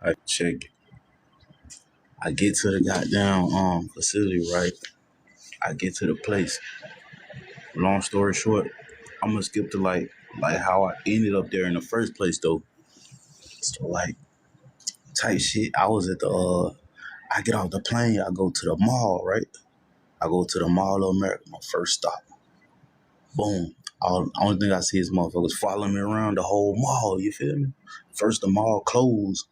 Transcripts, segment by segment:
I check it. I get to the goddamn facility, right? I get to the place. Long story short, I'm gonna skip to like how I ended up there in the first place though. So like type shit. I was at the I get off the plane, I go to the mall, right? I go to the Mall of America, my first stop. Boom. Only thing I see is motherfuckers following me around the whole mall, you feel me? First the mall closed.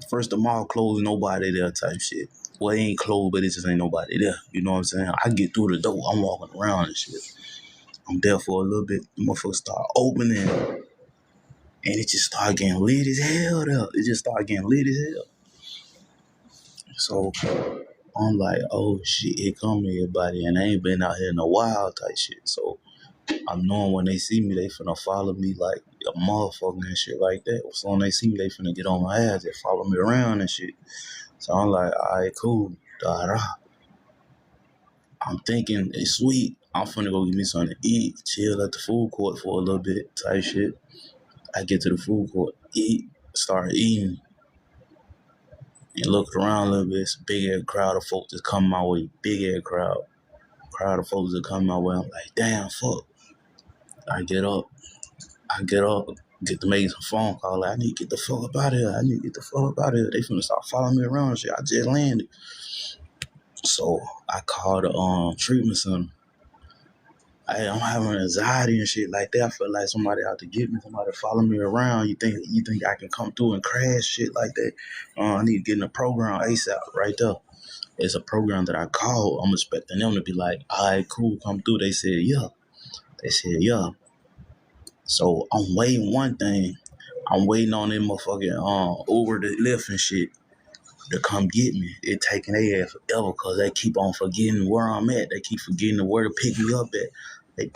First the mall closed, nobody there type shit. Well, it ain't closed, but it just ain't nobody there. You know what I'm saying? I get through the door, I'm walking around and shit. I'm there for a little bit. The motherfuckers start opening, and it just started getting lit as hell there. It just started getting lit as hell. So I'm like, oh shit, here come everybody, and I ain't been out here in a while type shit. So I'm knowing when they see me, they finna follow me like a motherfucker and shit like that. So when they see me, they finna get on my ass. They follow me around and shit. So I'm like, all right, cool. Da-da. I'm thinking it's sweet. I'm finna go get me something to eat, chill at the food court for a little bit type shit. I get to the food court, eat, start eating, and look around a little bit. It's a big ass crowd of folks that's coming my way. Big ass crowd of folks that come my way. I'm like, damn, fuck. I get up, get to make some phone call. Like, I need to get the fuck up out of here. They finna start following me around and shit. I just landed. So I called the treatment center. I'm having anxiety and shit like that. I feel like somebody out to get me, somebody follow me around. You think I can come through and crash shit like that? I need to get in the program ASAP right there. It's a program that I called. I'm expecting them to be like, all right, cool, come through. They said, yeah. So I'm waiting one thing. I'm waiting on them motherfucking Uber to Lyft and shit to come get me. It taking their ass forever because they keep on forgetting where I'm at. They keep forgetting where to pick me up at.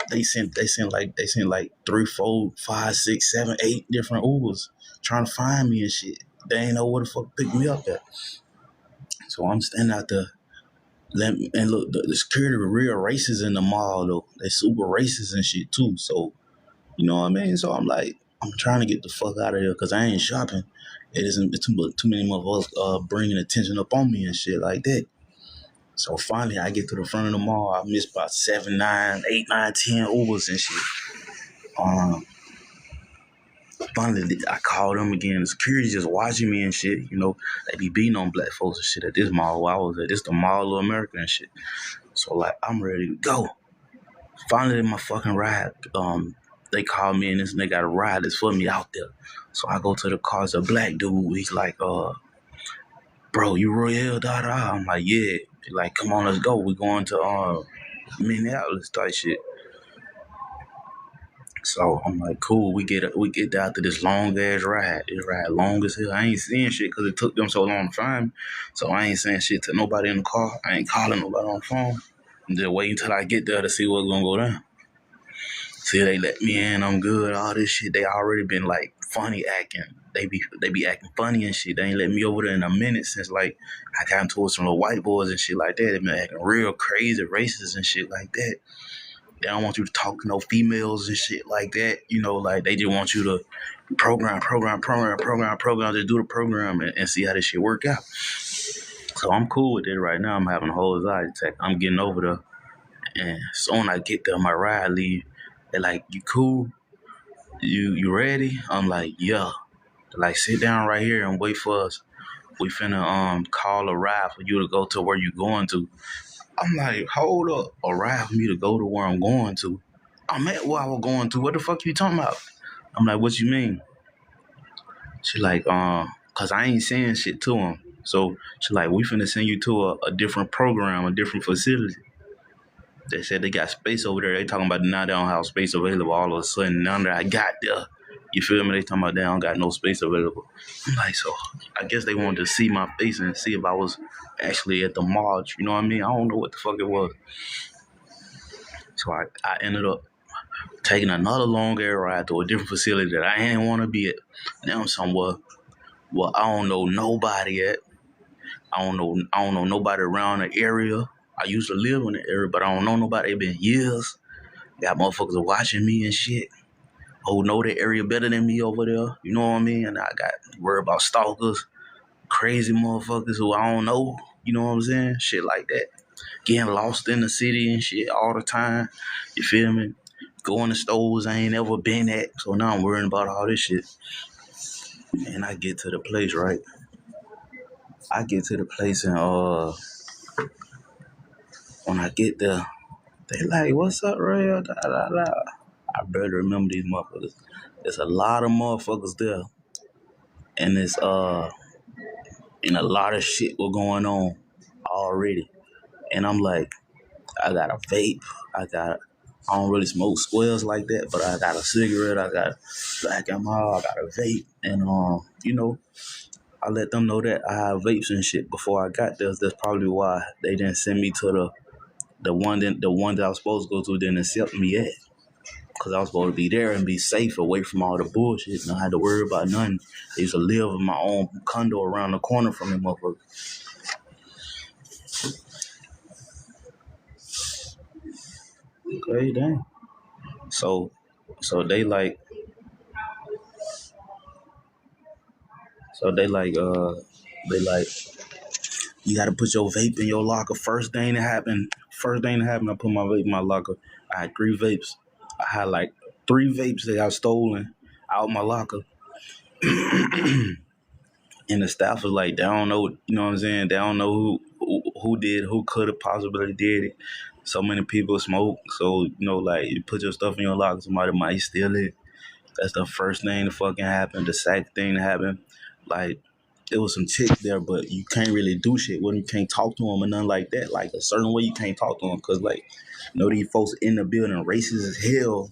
They sent like 3, 4, 5, 6, 7, 8 different Ubers trying to find me and shit. They ain't know where the fuck to pick me up at. So I'm standing out there. And look, the security were real racist in the mall though. They super racist and shit too. So you know what I mean? So I'm like, I'm trying to get the fuck out of here because I ain't shopping. It isn't too many motherfuckers bringing attention up on me and shit like that. So finally, I get to the front of the mall. I missed about 7, 9, 8, 9, 10 Ubers and shit. Finally, I called them again. The security just watching me and shit. You know, they be beating on black folks and shit at this mall where I was at. This the Mall of America and shit. So like, I'm ready to go. Finally, my fucking ride. They called me and they got a ride that's for me out there. So I go to the car. It's a black dude. He's like, bro, you Royale, da-da. I'm like, yeah. He's like, come on, let's go. We're going to Minneapolis type shit. So I'm like, cool. We get out to this long ass ride. This ride long as hell. I ain't seeing shit because it took them so long to find me. So I ain't saying shit to nobody in the car. I ain't calling nobody on the phone. I'm just waiting till I get there to see what's gonna go down. See, they let me in, I'm good, all this shit. They already been like funny acting. They be acting funny and shit. They ain't let me over there in a minute since like I got into some little white boys and shit like that. They been acting real crazy, racist and shit like that. They don't want you to talk to no females and shit like that. You know, like they just want you to program, just do the program and see how this shit work out. So I'm cool with it right now. I'm having a whole anxiety attack. I'm getting over there. And soon I get there, my ride leave. They're like, you cool? You ready? I'm like, yeah. They're like, sit down right here and wait for us. We finna call a ride for you to go to where you going to. I'm like, hold up, a ride for me to go to where I'm going to. I'm at where I was going to. What the fuck you talking about? I'm like, what you mean? She like, cause I ain't saying shit to him. So she like, we finna send you to a different program, a different facility. They said they got space over there. They talking about now they don't have space available. All of a sudden, now that I got there, you feel me? They talking about they don't got no space available. I'm like, so I guess they wanted to see my face and see if I was actually at the mall. You know what I mean? I don't know what the fuck it was. So I ended up taking another long air ride to a different facility that I didn't want to be at. Now I'm somewhere where I don't know nobody at. I don't know nobody around the area. I used to live in the area, but I don't know nobody. It been years. Got motherfuckers watching me and shit. who know the area better than me over there. You know what I mean? And I got worried about stalkers, crazy motherfuckers who I don't know. You know what I'm saying? Shit like that. Getting lost in the city and shit all the time. You feel me? Going to stores I ain't never been at. So now I'm worrying about all this shit. And I get to the place, right? I get to the place and when I get there, they like, what's up, Rail? Da, da, da. I better remember these motherfuckers. There's a lot of motherfuckers there. And and a lot of shit was going on already. And I'm like, I got a vape. I don't really smoke squares like that, but I got a cigarette. I got black and mild. I got a vape. And, I let them know that I have vapes and shit before I got there. That's probably why they didn't send me to the one that I was supposed to go to didn't accept me yet. Because I was supposed to be there and be safe away from all the bullshit. And I had to worry about nothing. I used to live in my own condo around the corner from them motherfuckers. Okay, damn. So, so they like, they like, you got to put your vape in your locker. First thing that happened, I put my vape in my locker. I had 3 vapes. I had like 3 vapes that got stolen out my locker. And the staff was like, they don't know, you know what I'm saying? They don't know who could have possibly did it. So many people smoke. So, like, you put your stuff in your locker, somebody might steal it. That's the first thing that fucking happened. The second thing that happened, like, there was some chick there, but you can't really do shit with them. You can't talk to them or nothing like that. Like, a certain way you can't talk to them because, like, these folks in the building racist as hell.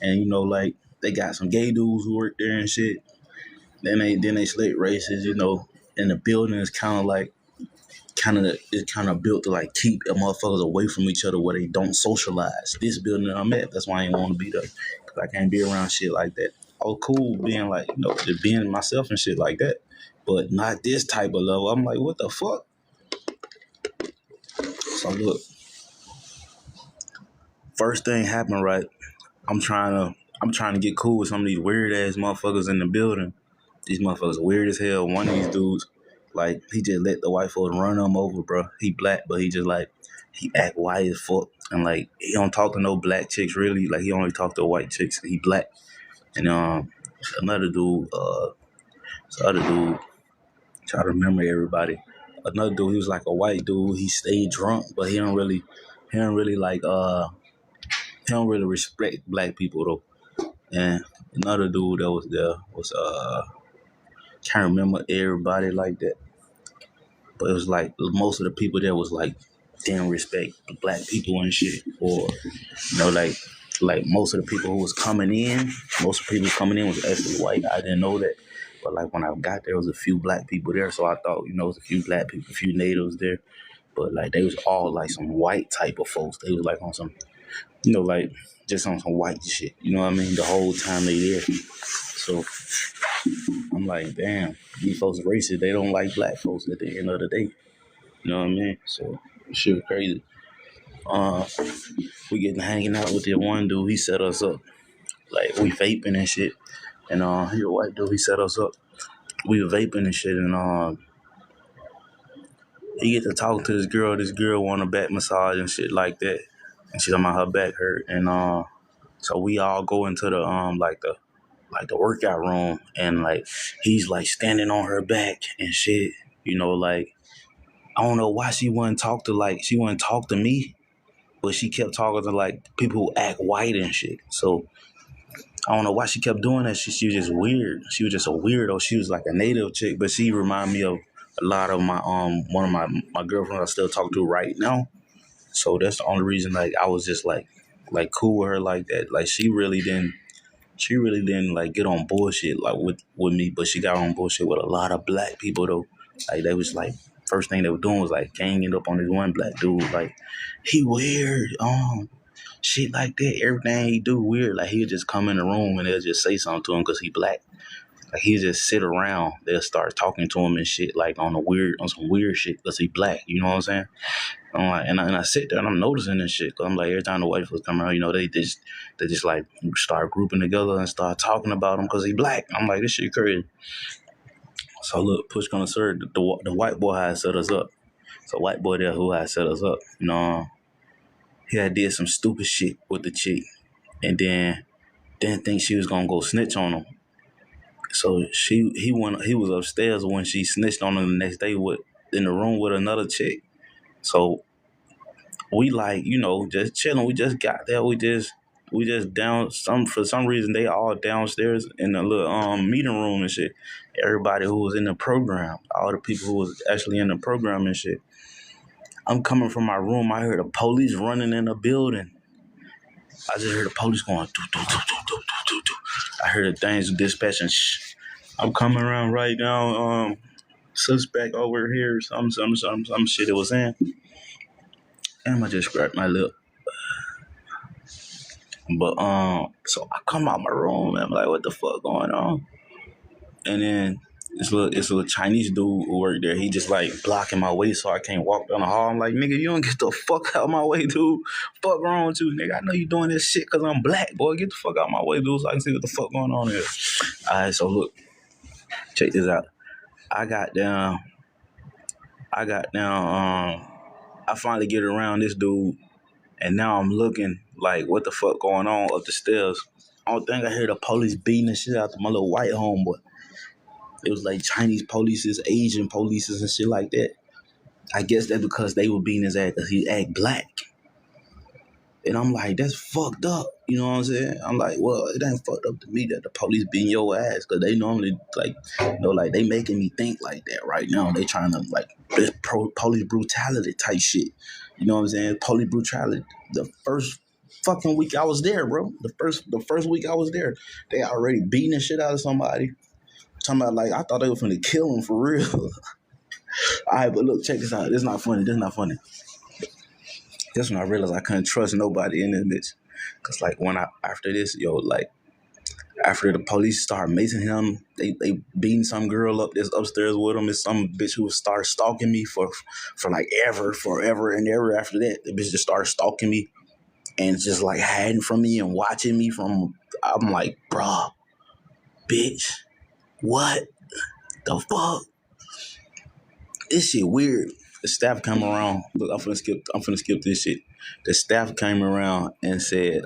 And, like, they got some gay dudes who work there and shit. Then they slick racist, and the building is it's kind of built to like keep motherfuckers away from each other where they don't socialize. This building that I'm at, that's why I ain't want to be there because I can't be around shit like that. I was cool being like, just being myself and shit like that, but not this type of level. I'm like, what the fuck? So look, first thing happened, right? I'm trying to get cool with some of these weird ass motherfuckers in the building. These motherfuckers weird as hell. One of these dudes, like, he just let the white folks run him over, bro. He black, but he just like, he act white as fuck. And like, he don't talk to no black chicks really. Like, he only talk to white chicks. He black. And another dude, this other dude, try to remember everybody. Another dude, he was like a white dude. He stayed drunk, but he don't really like, he don't really respect black people though. And another dude that was there was can't remember everybody like that, but it was like most of the people there was like didn't respect black people and shit, or like most of the people who was coming in, most of the people coming in was actually white. I didn't know that, but like when I got there, was a few black people there, so I thought it was a few black people, a few natives there, but like they was all like some white type of folks. They was like on some, like just on some white shit. You know what I mean? The whole time they there. So I'm like, damn, these folks are racist. They don't like black folks at the end of the day. You know what I mean? So shit was crazy. Uh, we getting hanging out with that one dude. He set us up. Like, we vaping and shit. And he a white dude. He set us up. We were vaping and shit. And he get to talk to this girl. This girl want a back massage and shit like that. And she talking about her back hurt. And so we all go into the the workout room, and like he's like standing on her back and shit. Like, I don't know why she wouldn't talk to me, but she kept talking to like people who act white and shit. So I don't know why she kept doing that. She was just weird. She was just a weirdo. She was like a native chick, but she reminded me of a lot of my one of my girlfriends I still talk to right now. So that's the only reason like I was just like cool with her like that. Like, she really didn't like get on bullshit like with me, but she got on bullshit with a lot of black people though. Like, they was like, first thing they were doing was like ganging up on this one black dude. Like, he weird, shit like that. Everything he do weird. Like, he'll just come in the room and they'll just say something to him because he black. Like he just sit around. They'll start talking to him and shit, like on some weird shit, because he black. You know what I'm saying? I'm like, and I sit there and I'm noticing this shit. Cause I'm like, every time the white folks come around, they just like start grouping together and start talking about him because he black. I'm like, this shit crazy. So look, push gonna serve the white boy had set us up. So white boy there who had set us up, he had did some stupid shit with the chick, and then didn't think she was gonna go snitch on him. So he was upstairs when she snitched on him the next day in the room with another chick. So we like, just chilling. We just got there. We just down for some reason they all downstairs in the little meeting room and shit. Everybody who was in the program, all the people who was actually in the program and shit. I'm coming from my room. I heard the police running in the building. I just heard the police going. Doo, doo, doo, doo, doo, doo, doo. I heard the things dispatching. Shh. I'm coming around right now. Suspect over here. Some shit it was in. And I just scratched my lip. But so I come out my room and I'm like, what the fuck going on? And then this little Chinese dude who worked there, he just like blocking my way so I can't walk down the hall. I'm like, nigga, you don't get the fuck out of my way, dude. Fuck wrong with you, nigga? I know you doing this shit because I'm black, boy. Get the fuck out of my way, dude, so I can see what the fuck going on here. Alright, so look, check this out. I got down. I finally get around this dude, and now I'm looking like, what the fuck going on up the stairs? I don't think I hear the police beating the shit out of my little white homeboy. It was like Chinese polices, Asian polices, and shit like that. I guess that's because they were beating his ass because he act black. And I'm like, that's fucked up. You know what I'm saying? I'm like, well, it ain't fucked up to me that the police beating your ass because they normally like they making me think like that right now. They trying to like this police brutality type shit. You know what I'm saying? Police brutality. The first fucking week I was there, bro. The first week I was there, they already beating the shit out of somebody. Talking about like I thought they were finna kill him for real. All right, but look, check this out. This not funny. That's when I realized I couldn't trust nobody in this bitch. Cause like after this, after the police started macing him, they beating some girl up that's upstairs with him. It's some bitch who started stalking me for like forever and ever after that. The bitch just started stalking me and just like hiding from me and watching me from. I'm like, bruh, bitch, what the fuck? This shit weird. The staff came around. Look, I'm finna skip this shit. The staff came around and said,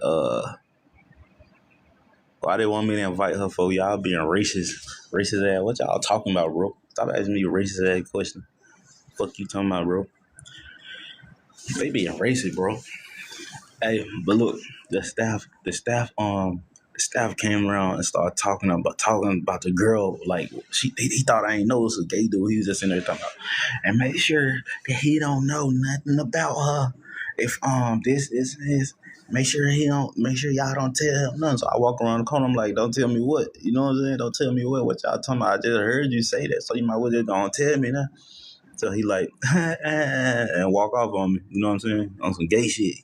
why they want me to invite her for? Y'all being racist. Racist ass. What y'all talking about, bro? Stop asking me racist ass question. Fuck you talking about, bro? They being racist, bro. Hey, but look, the staff came around and started talking about the girl. Like he thought I ain't know it was a gay dude. He was just in there talking about, and make sure that he don't know nothing about her. If this is make sure y'all don't tell him nothing. So I walk around the corner. I'm like, don't tell me what. You know what I'm saying? Don't tell me what y'all talking about. I just heard you say that, so you might well just don't tell me now. So he like and walk off on me. You know what I'm saying? On some gay shit.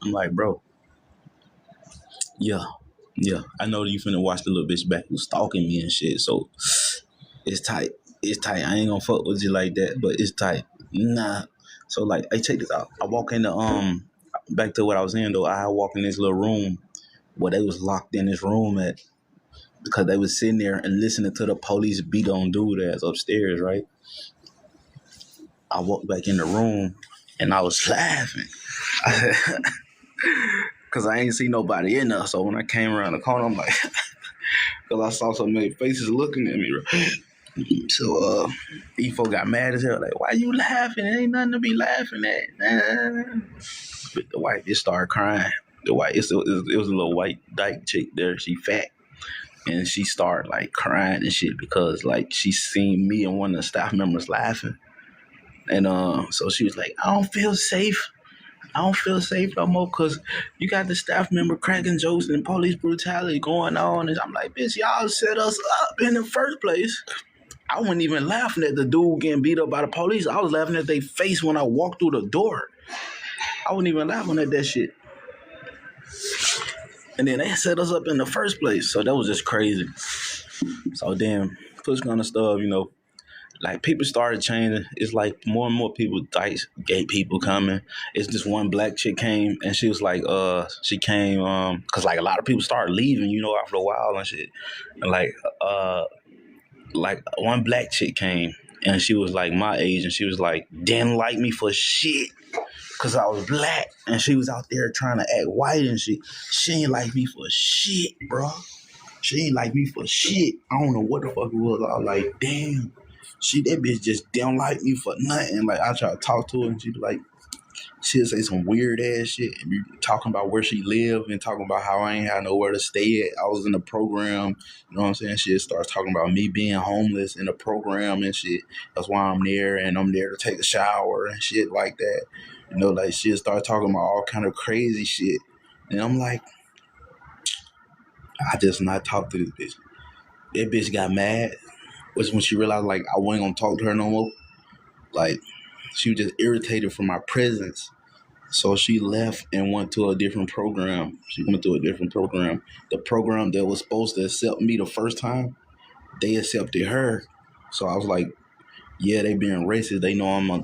I'm like, bro, yeah. I know that you finna watch the little bitch back who's stalking me and shit. So it's tight. I ain't gonna fuck with you like that, but it's tight. Nah. So like, hey, check this out. I walk in the back to what I was saying though. I walk in this little room where they was locked in this room at because they was sitting there and listening to the police beat on dude ass upstairs, right? I walked back in the room and I was laughing. Cause I ain't see nobody in there. So when I came around the corner, I'm like, cause I saw so many faces looking at me. Right? So these folks got mad as hell. Like, why you laughing? There ain't nothing to be laughing at. But the white just started crying. The white, it was a little white dyke chick there. She fat, and she started like crying and shit because like she seen me and one of the staff members laughing, and so she was like, I don't feel safe no more because you got the staff member cracking jokes and police brutality going on. And I'm like, bitch, y'all set us up in the first place. I wasn't even laughing at the dude getting beat up by the police. I was laughing at their face when I walked through the door. I wasn't even laughing at that shit. And then they set us up in the first place. So that was just crazy. So then, push kind of stuff, like people started changing. It's like more and more people, like gay people coming. It's this one black chick came and she was like, she came, cause like a lot of people started leaving, after a while and shit. And uh, like one black chick came and she was like my age and she was like, didn't like me for shit. Cause I was black and she was out there trying to act white and shit. She ain't like me for shit, bro. She ain't like me for shit. I don't know what the fuck it was. I was like, damn. That bitch just don't like me for nothing. Like, I try to talk to her and she'll say some weird ass shit and be talking about where she lived and talking about how I ain't had nowhere to stay at. I was in the program, you know what I'm saying? She starts talking about me being homeless in the program and shit. That's why I'm there and I'm there to take a shower and shit like that. Like she'll start talking about all kind of crazy shit. And I'm like, I just not talk to this bitch. That bitch got mad. Was when she realized like I wasn't gonna talk to her no more. Like she was just irritated from my presence. So she left and went to a different program. She went to a different program. The program that was supposed to accept me the first time, they accepted her. So I was like, yeah, they being racist. They know I'm a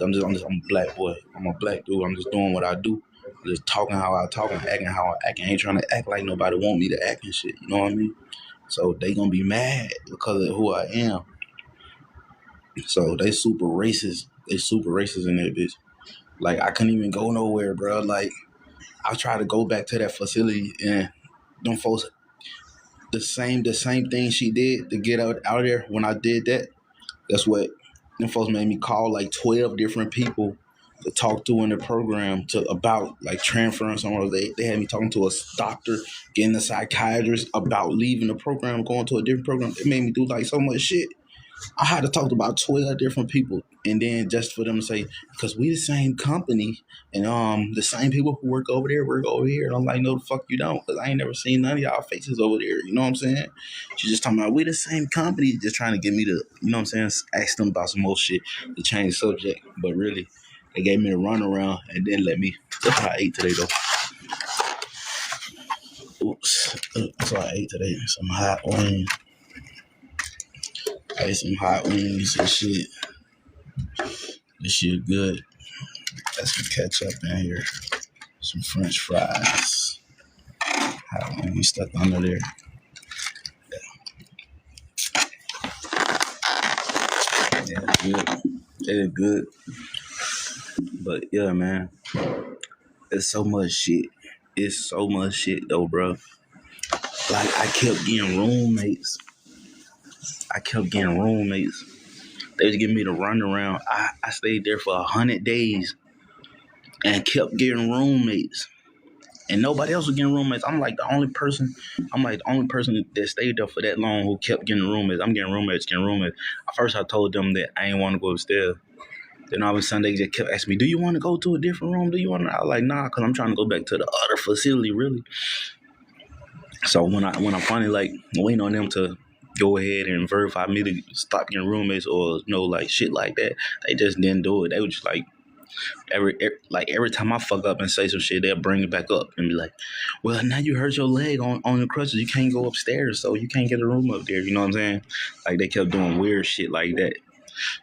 black boy. I'm a black dude. I'm just doing what I do. I'm just talking how I talk and acting how I act. I ain't trying to act like nobody want me to act and shit. You know what I mean? So they gonna be mad because of who I am. So they super racist. They super racist in that bitch. Like I couldn't even go nowhere, bro. Like I tried to go back to that facility and them folks the same thing she did to get out of there when I did that. That's what them folks made me call like 12 different people to talk to in the program to about like transferring somewhere. They had me talking to a doctor, getting a psychiatrist about leaving the program, going to a different program. It made me do like so much shit. I had to talk to about 12 different people. And then just for them to say, because we the same company and the same people who work over there work over here. And I'm like, no, the fuck you don't. Because I ain't never seen none of y'all faces over there. You know what I'm saying? She's just talking about we the same company, just trying to get me to, you know what I'm saying, ask them about some more shit to change the subject. But really, they gave me a run around and then let me. That's what I ate today, though. Oops. That's what I ate today. Some hot wings. I ate some hot wings and shit. This shit good. Got some ketchup in here. Some French fries. Hot wings stuck under there. Yeah, good. It's good. But yeah, man. It's so much shit. It's so much shit though, bro. Like I kept getting roommates. They was giving me the runaround. I stayed there for 100 days and kept getting roommates. And nobody else was getting roommates. I'm like the only person that stayed there for that long who kept getting roommates. I'm getting roommates. At first I told them that I ain't want to go upstairs. Then all of a sudden they just kept asking me, do you want to go to a different room? I was like, nah, because I'm trying to go back to the other facility, really. So when I finally like waiting on them to go ahead and verify me to stop getting roommates or like shit like that, they just didn't do it. They were just like every time I fuck up and say some shit, they'll bring it back up and be like, well, now you hurt your leg on the crutches. You can't go upstairs, so you can't get a room up there. You know what I'm saying? Like they kept doing weird shit like that.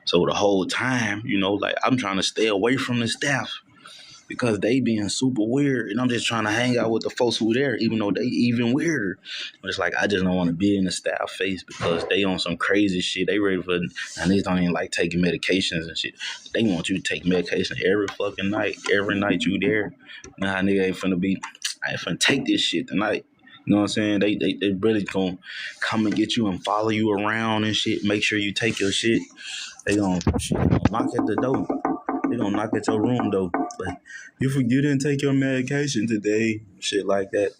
So the whole time, like I'm trying to stay away from the staff because they being super weird, and I'm just trying to hang out with the folks who are there, even though they even weirder. But it's like I just don't want to be in the staff face because they on some crazy shit. They ready for, and they don't even like taking medications and shit. They want you to take medication every fucking night. Every night you there. Nah, nigga I ain't finna take this shit tonight. You know what I'm saying? They really gonna come and get you and follow you around and shit. Make sure you take your shit. They gonna knock at the door. They gonna knock at your room though. Like, you didn't take your medication today. Shit like that.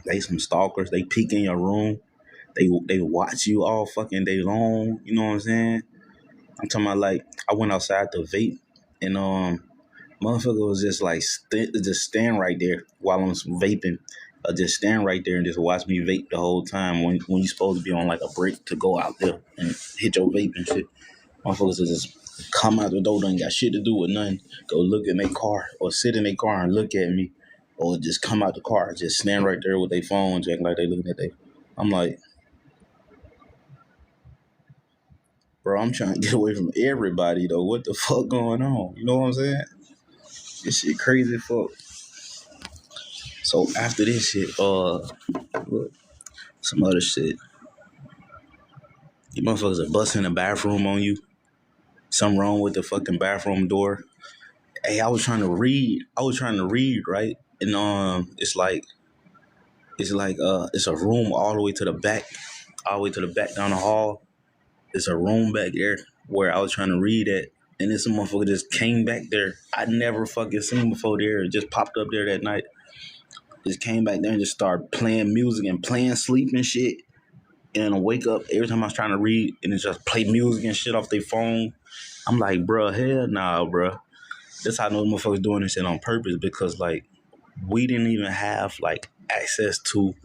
They some stalkers. They peek in your room. They watch you all fucking day long. You know what I'm saying? I'm talking about like I went outside to vape and motherfucker was just like just stand right there while I'm vaping. Just stand right there and just watch me vape the whole time when you supposed to be on like a break to go out there and hit your vape and shit. Motherfuckers will just come out the door, don't got shit to do with nothing. Go look in their car or sit in their car and look at me. Or just come out the car, just stand right there with their phone, act like they looking at their. I'm like, Bro, I'm trying to get away from everybody though. What the fuck going on? You know what I'm saying? This shit crazy fuck. So after this shit, look, some other shit. You motherfuckers are busting the bathroom on you. Something wrong with the fucking bathroom door. Hey, I was trying to read. Right? And it's a room all the way to the back, all the way to the back down the hall. It's a room back there where I was trying to read at. And then some motherfucker just came back there. I never fucking seen him before there. It just popped up there that night. Just came back there and just started playing music and playing sleep and shit. And I wake up every time I was trying to read and it just play music and shit off their phone. I'm like, bruh, hell nah, bruh. That's how those motherfuckers doing this shit on purpose because, like, we didn't even have, like, access to,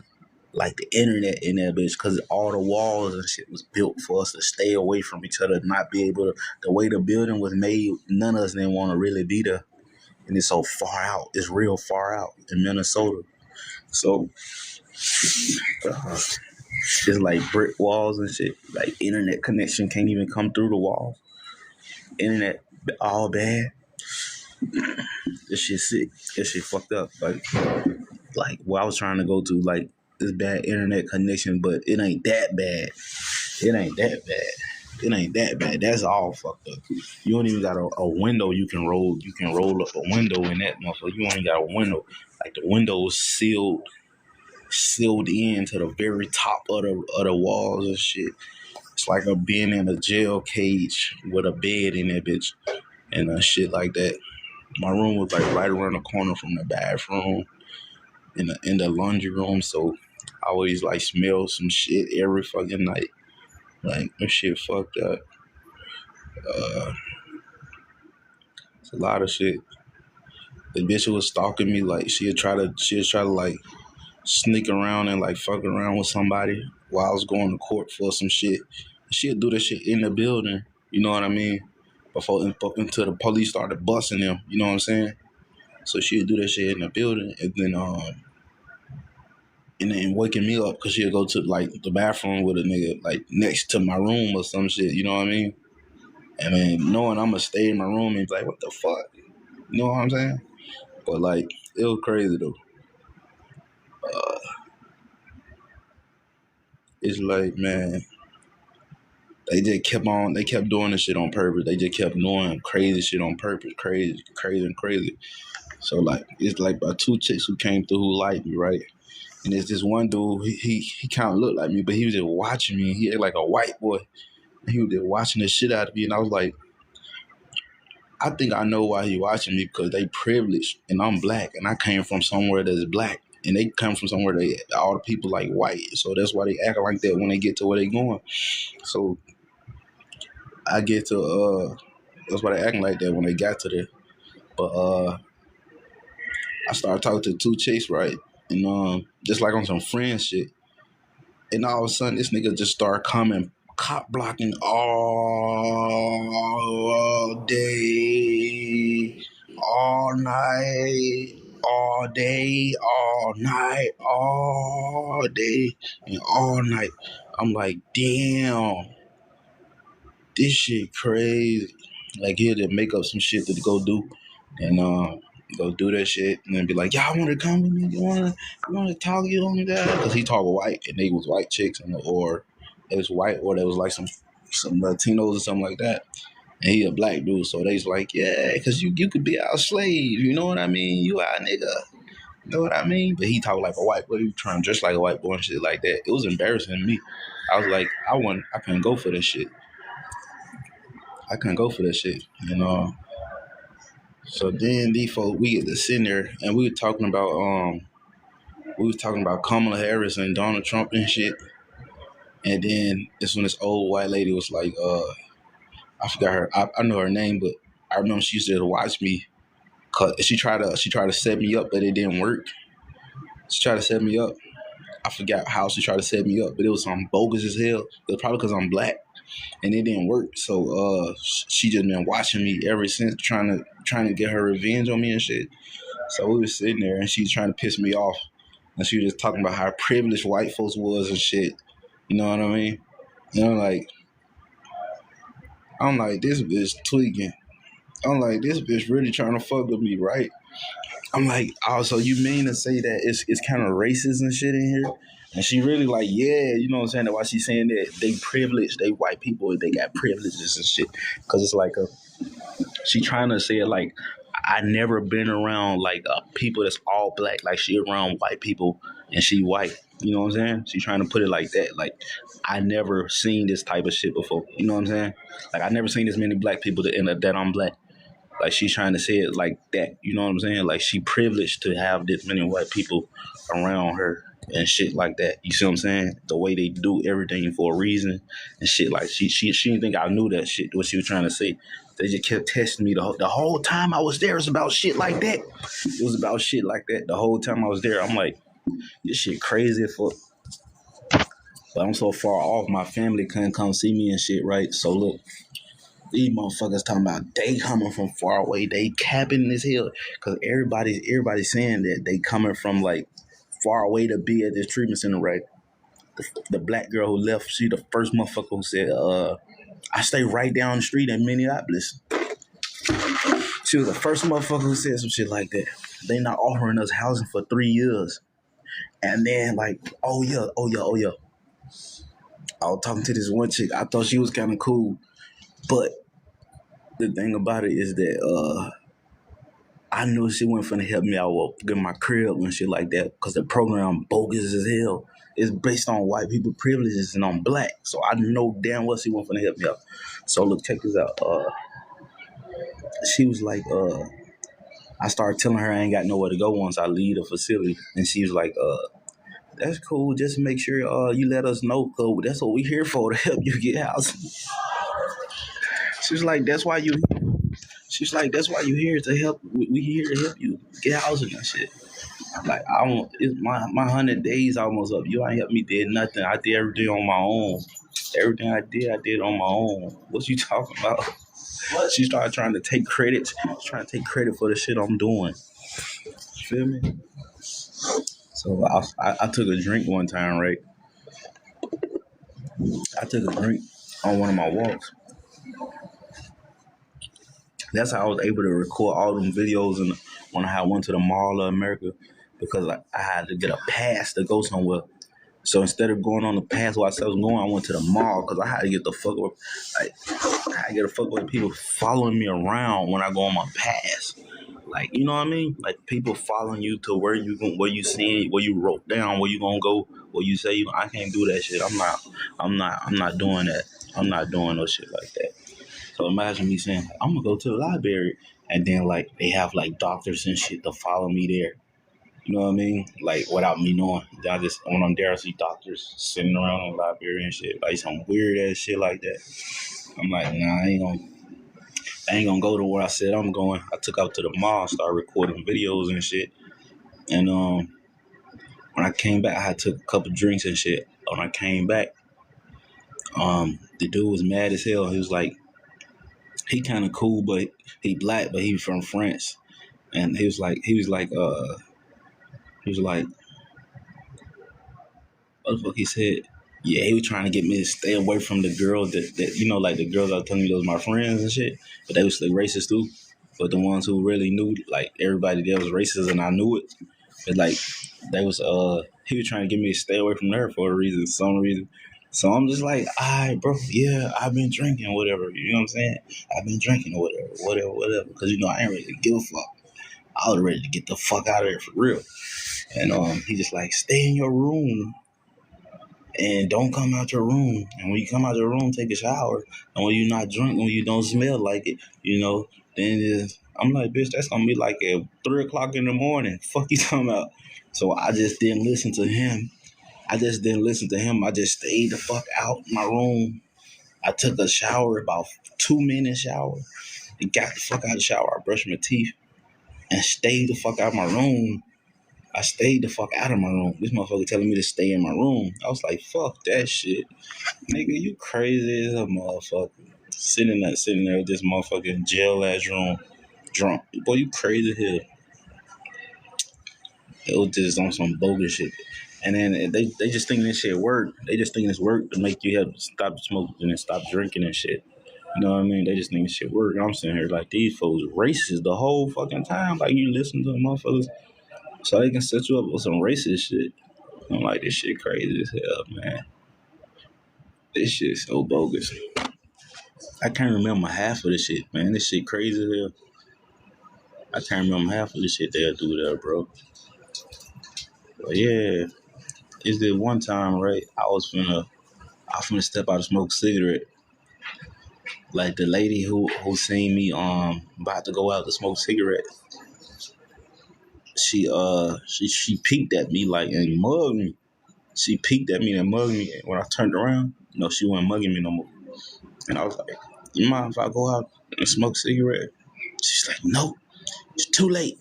like, the internet in that bitch because all the walls and shit was built for us to stay away from each other, not be able to, the way the building was made, none of us didn't want to really be there. And it's so far out. It's real far out in Minnesota. So, it's like brick walls and shit. Like, internet connection can't even come through the walls. Internet all bad. This shit sick. This shit fucked up. Like where I was trying to go to, like, this bad internet connection, but it ain't that bad. It ain't that bad. It ain't that bad. That's all fucked up. You don't even got a window you can roll. You can roll up a window in that motherfucker. You only got a window. Like the window is sealed in to the very top of the walls and shit. It's like a being in a jail cage with a bed in that bitch and shit like that. My room was like right around the corner from the bathroom in the laundry room, so I always like smell some shit every fucking night. Like that shit fucked up. It's a lot of shit. The bitch was stalking me, like she'd try to like sneak around and like fuck around with somebody while I was going to court for some shit. She'd do that shit in the building, you know what I mean? Before until the police started busting them, you know what I'm saying? So she'd do that shit in the building and then waking me up because she'd go to like the bathroom with a nigga like next to my room or some shit, you know what I mean? And then knowing I'm gonna stay in my room and be like, what the fuck? You know what I'm saying? But like, it was crazy though. It's like, man, they kept doing this shit on purpose. They just kept doing crazy shit on purpose, crazy. So like, it's like about two chicks who came through who liked me, right? And there's this one dude, he kind of looked like me, but he was just watching me. He had like a white boy. He was just watching the shit out of me. And I was like, I think I know why he watching me because they privileged and I'm black. And I came from somewhere that's black. And they come from somewhere that all the people like white. So that's why they act like that when they get to where they going. So I get to, that's why they acting like that when they got to there. But I started talking to two chicks, right? And just like on some friend shit. And all of a sudden, this nigga just started coming, cop blocking all day, all night, all day, all night, all day, and all night. I'm like, damn, this shit crazy. Like, he'll just make up some shit to go do. And go do that shit and then be like, y'all want to come with me? You want to talk? You on that? Because he talk white and they was white chicks or it was white or there was like some Latinos or something like that. And he a black dude, so they's like, yeah, because you could be our slave. You know what I mean? You our nigga. You know what I mean? But he talk like a white boy. He trying to dress like a white boy and shit like that. It was embarrassing to me. I was like, I couldn't go for this shit. I couldn't go for that shit. You know. So then these folks, we get to sitting there and we were talking about Kamala Harris and Donald Trump and shit. And then it's when this old white lady was like, I forgot her, I know her name, but I remember she used to watch me. Cause she tried to set me up, but it didn't work. She tried to set me up. I forgot how she tried to set me up, but it was something bogus as hell. It was probably because I'm black, and it didn't work. So she just been watching me ever since, trying to get her revenge on me and shit. So we was sitting there, and she's trying to piss me off, and she was just talking about how privileged white folks was and shit. You know what I mean? You know, like I'm like, this bitch tweaking. I'm like, this bitch really trying to fuck with me, right? I'm like, oh, so you mean to say that it's kind of racist and shit in here? And she really like, yeah, you know what I'm saying? That's why she's saying that they privileged, they white people, they got privileges and shit. Because it's like she trying to say it like, I never been around like people that's all black. Like she around white people and she white. You know what I'm saying? She trying to put it like that. Like I never seen this type of shit before. You know what I'm saying? Like I never seen this many black people that I'm black. Like she's trying to say it like that. You know what I'm saying? Like she privileged to have this many white people around her and shit like that. You see what I'm saying? The way they do everything for a reason and shit. Like she didn't think I knew that shit. What she was trying to say. They just kept testing me the whole time I was there. It was about shit like that. It was about shit like that the whole time I was there. I'm like, this shit crazy for. But I'm so far off. My family couldn't come see me and shit, right? So look. These motherfuckers talking about they coming from far away, they capping this hill, cause everybody's saying that they coming from like far away to be at this treatment center, right? The black girl who left, she the first motherfucker who said, I stay right down the street in Minneapolis. She was the first motherfucker who said some shit like that. They not offering us housing for 3 years. And then like, oh yeah. I was talking to this one chick. I thought she was kind of cool. But the thing about it is that I knew she wasn't finna help me out with getting my crib and shit like that because the program bogus as hell. It's based on white people privileges and on black. So I know damn well she wasn't finna help me out. So look, check this out. She was like, I started telling her I ain't got nowhere to go once I leave the facility. And she was like, that's cool. Just make sure you let us know, cause that's what we here for, to help you get housing. She was like, that's why you. She's like, that's why you here to help. We here to help you get housing and shit. Like I don't. It's my 100 days almost up. You ain't helped me did nothing. I did everything on my own. Everything I did on my own. What you talking about? She started trying to take credit. Trying to take credit for the shit I'm doing. You feel me? So I took a drink one time, right? I took a drink on one of my walks. That's how I was able to record all them videos and when I went to the Mall of America because I had to get a pass to go somewhere. So instead of going on the path where I was going, I went to the mall because I had to get the fuck with, like, I had to get the fuck with people following me around when I go on my pass. Like, you know what I mean? Like people following you to where you seeing, where you wrote down, where you gonna go, where you say I can't do that shit. I'm not doing that. I'm not doing no shit like that. So imagine me saying, I'm gonna go to the library and then like they have like doctors and shit to follow me there. You know what I mean? Like without me knowing. I just when I'm there I see doctors sitting around in the library and shit. Like some weird ass shit like that. I'm like, nah, I ain't gonna go to where I said I'm going. I took out to the mall, started recording videos and shit. And when I came back I had took a couple drinks and shit. When I came back, the dude was mad as hell. He was like, he kinda cool, but he black, but he from France. And he was like, what the fuck he said? Yeah, he was trying to get me to stay away from the girls that you know, like the girls I was telling you those my friends and shit. But they was like racist too. But the ones who really knew, like everybody there was racist and I knew it. But like they was he was trying to get me to stay away from her for a reason, some reason. So I'm just like, alright, bro, yeah, I've been drinking, whatever. You know what I'm saying? I've been drinking or whatever. Because you know I ain't ready to give a fuck. I was ready to get the fuck out of there for real. And he just like, stay in your room and don't come out your room. And when you come out your room, take a shower. And when you're not drunk, when you don't smell like it, you know, then I'm like, bitch, that's gonna be like at 3 o'clock in the morning. Fuck you talking about? So I just didn't listen to him. I just stayed the fuck out my room. I took a shower, about 2 minute shower, and got the fuck out of the shower. I brushed my teeth and stayed the fuck out of my room. I stayed the fuck out of my room. This motherfucker telling me to stay in my room. I was like, fuck that shit. Nigga, you crazy as a motherfucker. Sitting there with this motherfucking jail ass room. Drunk. Boy, you crazy here. It was just on some bogus shit. And then they just thinking this shit work. They just thinking this work to make you have to stop smoking and stop drinking and shit. You know what I mean? They just think shit work. I'm sitting here like these folks racist the whole fucking time. Like you listen to the motherfuckers so they can set you up with some racist shit. I'm like, this shit crazy as hell, man. This shit so bogus. I can't remember half of this shit, man. This shit crazy as hell. I can't remember half of the shit they'll do there, bro. But yeah, it's this one time, right? I was finna step out to smoke a cigarette. Like the lady who seen me about to go out to smoke a cigarette, she peeked at me like and mugged me. She peeked at me and mugged me. And when I turned around, she wasn't mugging me no more. And I was like, you mind if I go out and smoke a cigarette? She's like, no, it's too late.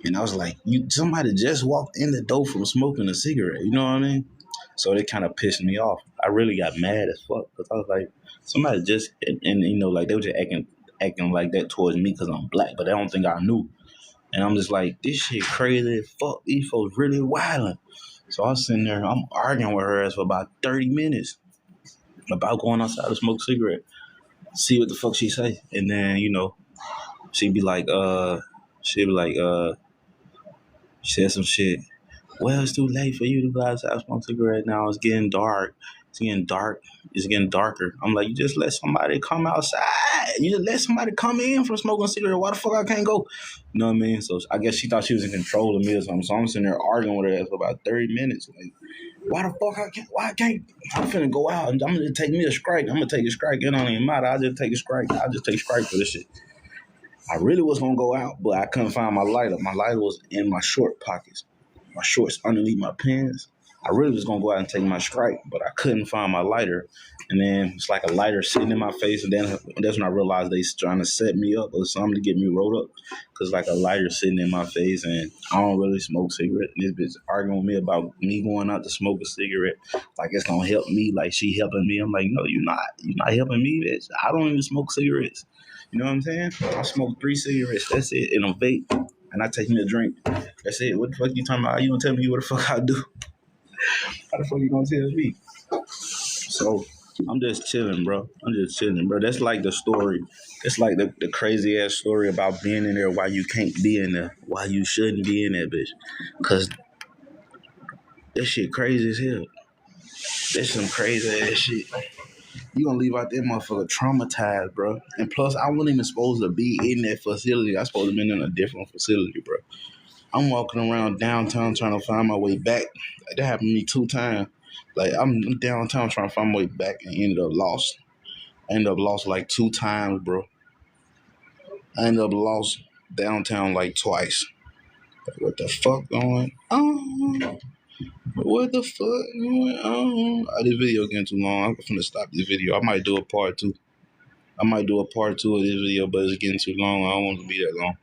And I was like, somebody just walked in the door from smoking a cigarette. You know what I mean? So they kind of pissed me off. I really got mad as fuck because I was like, somebody just and like they were just acting like that towards me because I'm black, but they don't think I knew. And I'm just like, this shit crazy as fuck. These folks really wildin'. So I was sitting there, I'm arguing with her ass for about 30 minutes about going outside to smoke a cigarette. See what the fuck she say. And then, she'd be like, she said some shit. Well, it's too late for you to go outside and smoke a cigarette now. It's getting dark. It's getting dark. It's getting darker. I'm like, you just let somebody come outside. You just let somebody come in from smoking a cigarette. Why the fuck I can't go? You know what I mean? So I guess she thought she was in control of me or something. So I'm sitting there arguing with her for about 30 minutes. Like, why the fuck I can't? Why I can't? I'm finna go out and I'm gonna take me a strike. I'm gonna take a strike. It don't even matter. I'll just take a strike. I'll just take a strike for this shit. I really was gonna go out, but I couldn't find my lighter. My lighter was in my short pockets, my shorts underneath my pants. I really was gonna go out and take my strike, but I couldn't find my lighter. And then it's like a lighter sitting in my face, and then that's when I realized they trying to set me up or something to get me rolled up. Cause like a lighter sitting in my face, and I don't really smoke cigarettes. And this bitch arguing with me about me going out to smoke a cigarette, like it's gonna help me, like she helping me. I'm like, no, you're not. You're not helping me, bitch. I don't even smoke cigarettes. You know what I'm saying? I smoke 3 cigarettes. That's it, and a vape, and I take me a drink. That's it. What the fuck you talking about? You don't tell me what the fuck I do. How the fuck you gonna tell me? So I'm just chilling, bro. I'm just chilling, bro. That's like the story. It's like the crazy ass story about being in there why you can't be in there, why you shouldn't be in that bitch. Cause that shit crazy as hell. That's some crazy ass shit. You gonna leave out that motherfucker traumatized, bro. And plus, I wasn't even supposed to be in that facility. I supposed to be in a different facility, bro. I'm walking around downtown trying to find my way back. That happened to me 2 times. Like I'm downtown trying to find my way back and ended up lost. I ended up lost like 2 times, bro. I ended up lost downtown like twice. Like, what the fuck going on? What the fuck going on? This video getting too long. I'm finna stop this video. I might do a part 2. I might do a part 2 of this video, but it's getting too long. I don't want it to be that long.